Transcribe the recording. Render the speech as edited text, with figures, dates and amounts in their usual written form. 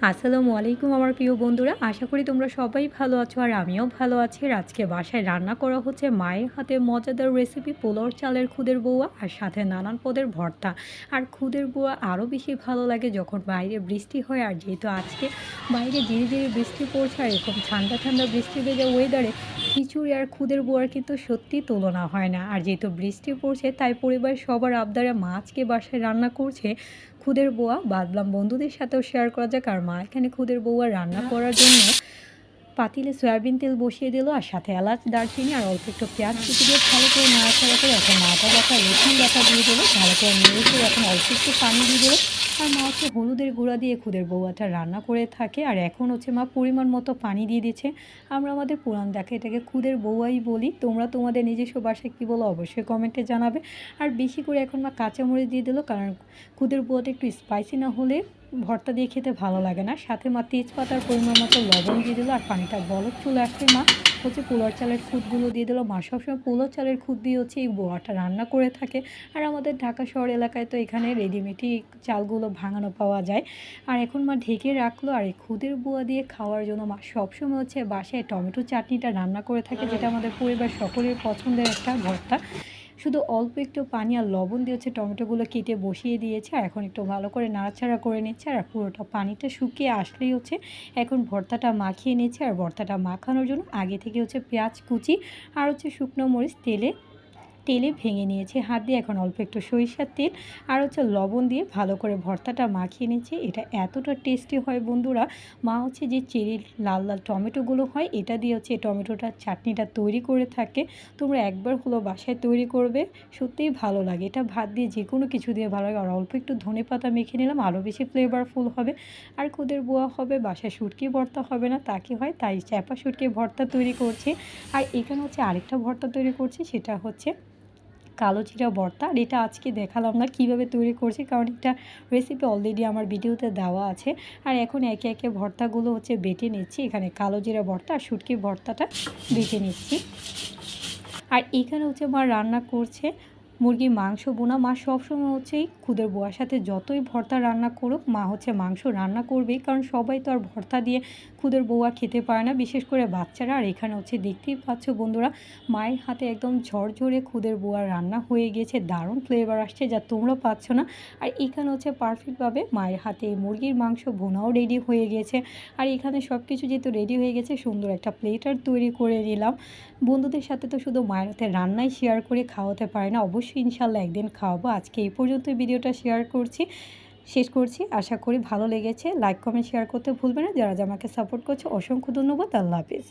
আসসালামু আলাইকুম আমার প্রিয় বন্ধুরা, আশা করি তোমরা সবাই ভালো আছো আর আমিও ভালো আছি। আর আজকে বাসায় রান্না করা হচ্ছে মায়ের হাতে মজাদার রেসিপি পোলাও চালের খুদের বউয়া আর সাথে নানান পদের ভর্তা। আর খুদের বউয়া আরও বেশি ভালো লাগে যখন বাইরে বৃষ্টি হয়। আর যেহেতু আজকে বাইরে ধীরে ধীরে বৃষ্টি পড়ছে আর এরকম ঠান্ডা ঠান্ডা বৃষ্টি ভেজা ওয়েদারে খিচুড়ি আর খুদের বউয়ার কিন্তু সত্যিই তুলনা হয় না। আর যেহেতু বৃষ্টি পড়ছে তাই পরিবারের সবার আবদারে মা আজকে বাসায় রান্না করছে খুদের বোয়া। ভাবলাম বন্ধুদের সাথেও শেয়ার করা যাক। আর মা এখানে খুদের বউয়া রান্না করার জন্য পাতিলে সয়াবিন তেল বসিয়ে দিল আর সাথে এলাচ দারচিনি আর অল্প একটু পেঁয়াজ কুচি দিয়ে ভালো করে নাড়াচাড়া করে এখন আদা বাটা রসুন বাটা দিয়ে দিল, ভালো করে নেড়েছে। এখন অল্প একটু পানি দিয়ে দিল। আর মা হচ্ছে হলুদের গুঁড়া দিয়ে খুদের বউয়াটা রান্না করে থাকে। আর এখন হচ্ছে মা পরিমাণ মতো পানি দিয়ে দিচ্ছে। আমরা আমাদের পুরান দেখে এটাকে খুদের বউয়াই বলি, তোমরা তোমাদের নিজস্ব ভাষায় কী বলো অবশ্যই কমেন্টে জানাবে। আর বেশি করে এখন মা কাঁচামরিচ দিয়ে দিল, কারণ খুদের বউয়াটা একটু স্পাইসি না হলে ভর্তা দিয়ে খেতে ভালো লাগে না। সাথে মা তেজপাতার পরিমাণ মতো লবণ দিয়ে দিল। আর পানিটা বলক চলে আসলে মা হচ্ছে পোলাও চালের খুদগুলো দিয়ে দিল। মা সবসময় পোলাও চালের খুদ দিয়ে হচ্ছে এই বোয়াটা রান্না করে থাকে। আর আমাদের ঢাকা শহর এলাকায় তো এখানে রেডিমেডই চালগুলো ভাঙানো পাওয়া যায়। আর এখন মা ঢেকে রাখলো। আর এই খুদের বোয়া দিয়ে খাওয়ার জন্য মা সবসময় হচ্ছে বাসায় টমেটো চাটনিটা রান্না করে থাকে, যেটা আমাদের পরিবার সকলের পছন্দের একটা ভর্তা। শুধু অল্প একটু পানি আর লবণ দিয়ে হচ্ছে টমেটোগুলো কেটে বসিয়ে দিয়েছে। আর এখন একটু ভালো করে নাড়াচাড়া করে নিচ্ছে। আর পুরোটা পানিটা শুকিয়ে আসলেই হচ্ছে এখন ভর্তাটা মাখিয়ে নিচ্ছে। আর ভর্তাটা মাখানোর জন্য আগে থেকে হচ্ছে পেঁয়াজ কুচি আর হচ্ছে শুকনো মরিচ তেলে ভেঙে নিয়েছি হাত দিয়ে। এখন অল্প একটু সরিষার তেল আর হচ্ছে লবণ দিয়ে ভালো করে ভর্তাটা মাখিয়ে নিচ্ছি। এটা এতটা টেস্টি হয় বন্ধুরা। মা হচ্ছে যে চেরি লাল লাল টমেটোগুলো হয় এটা দিয়ে হচ্ছে টমেটোটার চাটনিটা তৈরি করে থাকে। তোমরা একবার হলো বাসায় তৈরি করবে, সত্যিই ভালো লাগে। এটা ভাত দিয়ে যে কোনো কিছু দিয়ে ভালো লাগে। আর অল্প একটু ধনেপাতা মেখে নিলাম, আরও বেশি ফ্লেভারফুল হবে। আর খুদের বোয়া হবে, বাসায় শুটকি ভর্তা হবে না তা কি হয়, তাই চ্যাপা শুটকি ভর্তা তৈরি করছি। আর এখানে হচ্ছে আরেকটা ভর্তা তৈরি করছি, সেটা হচ্ছে কালো জিরা ভর্তা। আর এটা আজকে দেখালাম না কিভাবে তৈরি করছি, কারণ এটা রেসিপি অলরেডি আমার ভিডিওতে দেওয়া আছে। আর এখন একে একে ভর্তাগুলো হচ্ছে বেটে নিচ্ছি। এখানে কালো জিরা ভর্তা আর শুটকি ভর্তাটা বেটে নিচ্ছি। আর এখানে হচ্ছে মা রান্না করছে মুরগির মাংস বোনা। মা সবসময় হচ্ছে এই খুদের বোয়ার সাথে যতই ভর্তা রান্না করুক মা হচ্ছে মাংস রান্না করবেই, কারণ সবাই তো আর ভর্তা দিয়ে খুদের বউয়া খেতে পারে না, বিশেষ করে বাচ্চারা। আর এখানে হচ্ছে দেখতেই পাচ্ছ বন্ধুরা, মায়ের হাতে একদম ঝরঝরে খুদের বউয়ার রান্না হয়ে গেছে, দারুণ ফ্লেভার আসছে যা তোমরা পাচ্ছ না। আর এখানে হচ্ছে পারফেক্টভাবে মায়ের হাতে মুরগির মাংস বোনাও রেডি হয়ে গেছে। আর এখানে সব কিছু যেহেতু রেডি হয়ে গেছে, সুন্দর একটা প্লেটার তৈরি করে নিলাম। বন্ধুদের সাথে তো শুধু মায়ের হাতে রান্নাই শেয়ার করে খাওয়াতে পারে না, অবশ্যই ইনশাল্লাহ একদিন খাওয়াবো। আজকে এই পর্যন্তই ভিডিওটা শেষ করছি। আশা করি ভালো লেগেছে। লাইক কমেন্ট শেয়ার করতে ভুলবে না। যারা আমাকে সাপোর্ট করছে অসংখ্য ধন্যবাদ। আল্লাহ হাফিজ।